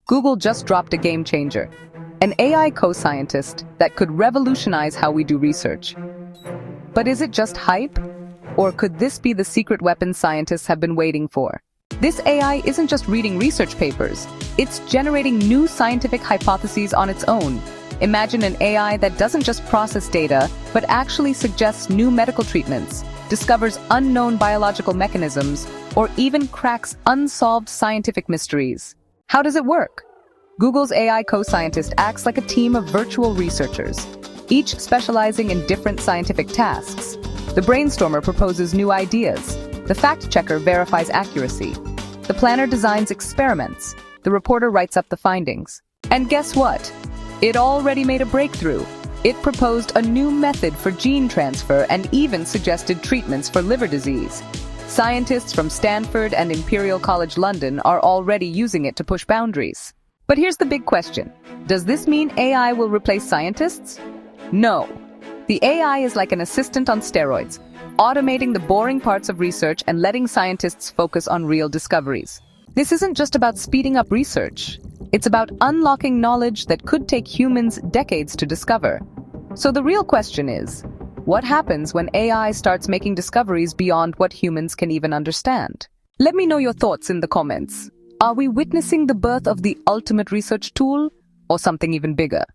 Google just dropped a game changer, an AI co-scientist that could revolutionize how we do research. But is it just hype? Or could this be the secret weapon scientists have been waiting for? This AI isn't just reading research papers, it's generating new scientific hypotheses on its own. Imagine an AI that doesn't just process data, but actually suggests new medical treatments, discovers unknown biological mechanisms, or even cracks unsolved scientific mysteries. How does it work? Google's AI co-scientist acts like a team of virtual researchers, each specializing in different scientific tasks. The brainstormer proposes new ideas. The fact-checker verifies accuracy. The planner designs experiments. The reporter writes up the findings. And guess what? It already made a breakthrough. It proposed a new method for gene transfer and even suggested treatments for liver disease. Scientists from Stanford and Imperial College London are already using it to push boundaries. But here's the big question. Does this mean AI will replace scientists? No. The AI is like an assistant on steroids, automating the boring parts of research and letting scientists focus on real discoveries. This isn't just about speeding up research. It's about unlocking knowledge that could take humans decades to discover. So the real question is, what happens when AI starts making discoveries beyond what humans can even understand? Let me know your thoughts in the comments. Are we witnessing the birth of the ultimate research tool, or something even bigger?